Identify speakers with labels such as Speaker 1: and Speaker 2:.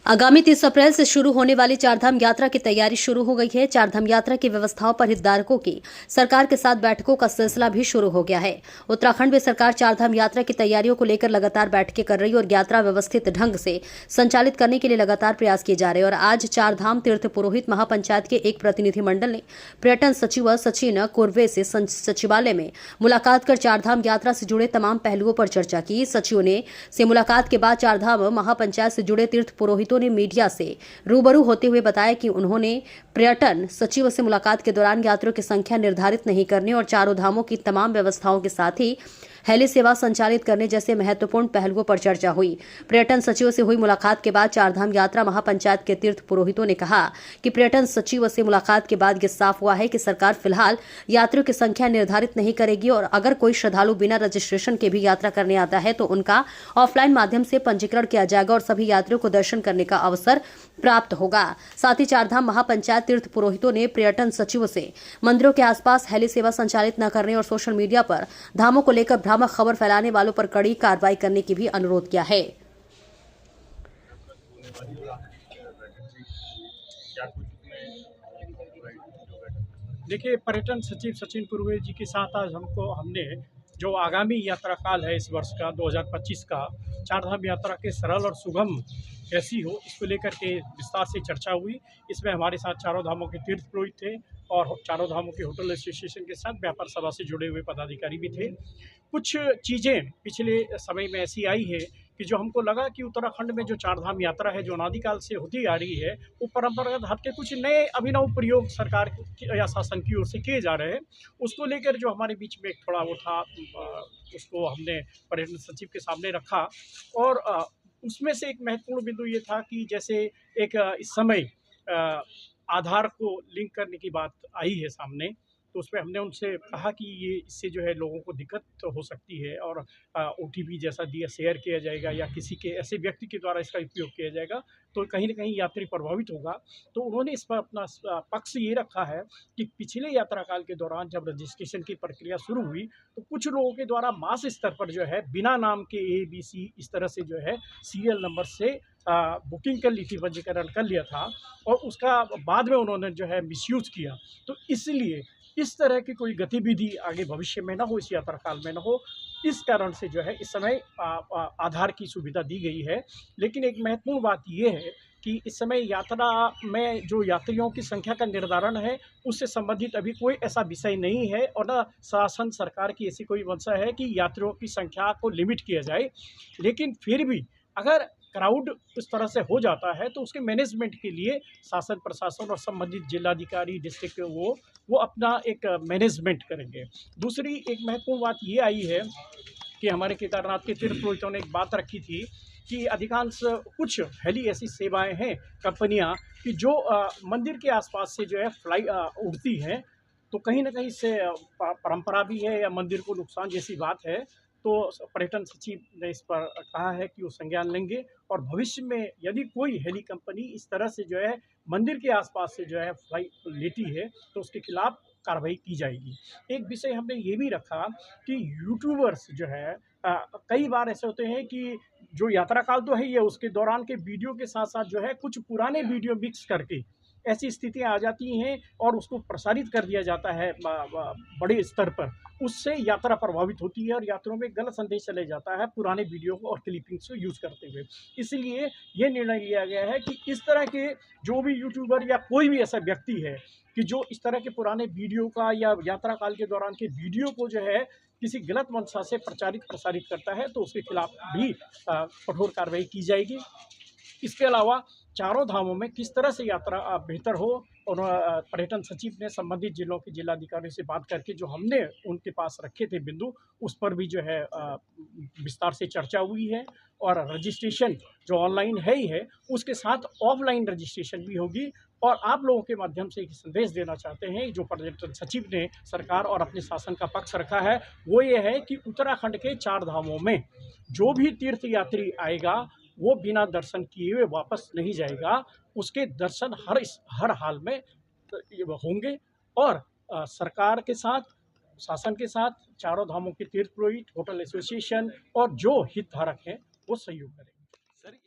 Speaker 1: आगामी 30 अप्रैल से शुरू होने वाली चारधाम यात्रा की तैयारी शुरू हो गई है। चारधाम यात्रा की व्यवस्थाओं पर हितधारकों की सरकार के साथ बैठकों का सिलसिला भी शुरू हो गया है। उत्तराखंड में सरकार चारधाम यात्रा की तैयारियों को लेकर लगातार बैठकें कर रही है और यात्रा व्यवस्थित ढंग से संचालित करने के लिए लगातार प्रयास किए जा रहे हैं। और आज चारधाम तीर्थ पुरोहित महापंचायत के एक प्रतिनिधिमंडल ने पर्यटन सचिव सचिन कुर्वे से सचिवालय में मुलाकात कर चारधाम यात्रा से जुड़े तमाम पहलुओं पर चर्चा की। सचिव ने से मुलाकात के बाद चारधाम महापंचायत से जुड़े तीर्थ पुरोहितों ने मीडिया से रूबरू होते हुए बताया कि उन्होंने पर्यटन सचिव से मुलाकात के दौरान यात्रियों की संख्या निर्धारित नहीं करने और चारों धामों की तमाम व्यवस्थाओं के साथ ही हेली सेवा संचालित करने जैसे महत्वपूर्ण पहलुओं पर चर्चा हुई। पर्यटन सचिव से हुई मुलाकात के बाद चारधाम यात्रा महापंचायत के तीर्थ पुरोहितों ने कहा कि पर्यटन सचिव से मुलाकात के बाद यह साफ हुआ है कि सरकार फिलहाल यात्रियों की संख्या निर्धारित नहीं करेगी और अगर कोई श्रद्धालु बिना रजिस्ट्रेशन के भी यात्रा करने आता है तो उनका ऑफलाइन माध्यम से पंजीकरण किया जाएगा और सभी यात्रियों को दर्शन करने का अवसर प्राप्त होगा। साथ ही चारधाम महापंचायत तीर्थ पुरोहितों ने पर्यटन सचिव से मंदिरों के आसपास हेली सेवा संचालित न करने और सोशल मीडिया पर धामों को लेकर भ्रामक खबर फैलाने वालों पर कड़ी कार्रवाई करने की भी अनुरोध किया है।
Speaker 2: देखिए, पर्यटन सचिव सचिन कुर्वे जी के साथ आज हमने जो आगामी यात्रा काल है इस वर्ष का 2025 का चारधाम यात्रा के सरल और सुगम कैसी हो इसको लेकर के विस्तार से चर्चा हुई। इसमें हमारे साथ चारों धामों के तीर्थ पुरोहित थे और चारों धामों के होटल एसोसिएशन के साथ व्यापार सभा से जुड़े हुए पदाधिकारी भी थे। कुछ चीज़ें पिछले समय में ऐसी आई है कि जो हमको लगा कि उत्तराखंड में जो चारधाम यात्रा है जो अनादिकाल से होती आ रही है वो परंपरागत हट के कुछ नए अभिनव प्रयोग सरकार या शासन की ओर से किए जा रहे हैं। उसको लेकर जो हमारे बीच में एक थोड़ा वो था उसको हमने पर्यटन सचिव के सामने रखा और उसमें से एक महत्वपूर्ण बिंदु ये था कि जैसे एक इस समय आधार को लिंक करने की बात आई है सामने, तो उसमें हमने उनसे कहा कि ये इससे जो है लोगों को दिक्कत तो हो सकती है और ओटीपी जैसा दिया शेयर किया जाएगा या किसी के ऐसे व्यक्ति के द्वारा इसका उपयोग किया जाएगा तो कहीं न कहीं यात्री प्रभावित होगा। तो उन्होंने इस पर अपना पक्ष ये रखा है कि पिछले यात्रा काल के दौरान जब रजिस्ट्रेशन की प्रक्रिया शुरू हुई तो कुछ लोगों के द्वारा मास स्तर पर जो है बिना नाम के ABC इस तरह से जो है सीरियल नंबर से बुकिंग कर ली थी, पंजीकरण कर लिया था और उसका बाद में उन्होंने जो है मिसयूज़ किया। तो इसलिए इस तरह की कोई गतिविधि आगे भविष्य में ना हो, इस यात्रा काल में ना हो, इस कारण से जो है इस समय आधार की सुविधा दी गई है। लेकिन एक महत्वपूर्ण बात ये है कि इस समय यात्रा में जो यात्रियों की संख्या का निर्धारण है उससे संबंधित अभी कोई ऐसा विषय नहीं है और ना शासन सरकार की ऐसी कोई मंशा है कि यात्रियों की संख्या को लिमिट किया जाए। लेकिन फिर भी अगर क्राउड इस तरह से हो जाता है तो उसके मैनेजमेंट के लिए शासन प्रशासन और संबंधित जिलाधिकारी डिस्ट्रिक्ट वो अपना एक मैनेजमेंट करेंगे। दूसरी एक महत्वपूर्ण बात ये आई है कि हमारे केदारनाथ के तीर्थ पुरोहितों ने एक बात रखी थी कि अधिकांश कुछ हेली ऐसी सेवाएं हैं कंपनियां कि जो मंदिर के आसपास से जो है उड़ती हैं, तो कहीं ना कहीं से परंपरा भी है या मंदिर को नुकसान जैसी बात है। तो पर्यटन सचिव ने इस पर कहा है कि वो संज्ञान लेंगे और भविष्य में यदि कोई हेली कंपनी इस तरह से जो है मंदिर के आसपास से जो है फ्लाइट लेती है तो उसके खिलाफ कार्रवाई की जाएगी। एक विषय हमने ये भी रखा कि यूट्यूबर्स जो है कई बार ऐसे होते हैं कि जो यात्रा काल तो है ये उसके दौरान के वीडियो के साथ साथ जो है कुछ पुराने वीडियो मिक्स करके ऐसी स्थितियां आ जाती हैं और उसको प्रसारित कर दिया जाता है बड़े स्तर पर। उससे यात्रा प्रभावित होती है और यात्रियों में गलत संदेश चले जाता है पुराने वीडियो को और क्लिपिंग्स को यूज़ करते हुए। इसलिए ये निर्णय लिया गया है कि इस तरह के जो भी यूट्यूबर या कोई भी ऐसा व्यक्ति है कि जो इस तरह के पुराने वीडियो का या यात्रा काल के दौरान के वीडियो को जो है किसी गलत मंशा से प्रसारित करता है तो उसके खिलाफ भी कठोर कार्रवाई की जाएगी। इसके अलावा चारों धामों में किस तरह से यात्रा बेहतर हो और पर्यटन सचिव ने संबंधित जिलों के जिलाधिकारी से बात करके जो हमने उनके पास रखे थे बिंदु उस पर भी जो है विस्तार से चर्चा हुई है। और रजिस्ट्रेशन जो ऑनलाइन है ही है उसके साथ ऑफलाइन रजिस्ट्रेशन भी होगी। और आप लोगों के माध्यम से एक संदेश देना चाहते हैं जो पर्यटन सचिव ने सरकार और अपने शासन का पक्ष रखा है वो ये है कि उत्तराखंड के चार धामों में जो भी तीर्थ यात्री आएगा वो बिना दर्शन किए हुए वापस नहीं जाएगा। उसके दर्शन हर हाल में होंगे और सरकार के साथ, शासन के साथ, चारों धामों के तीर्थ पुरोहित, होटल एसोसिएशन और जो हितधारक हैं वो सहयोग करेंगे।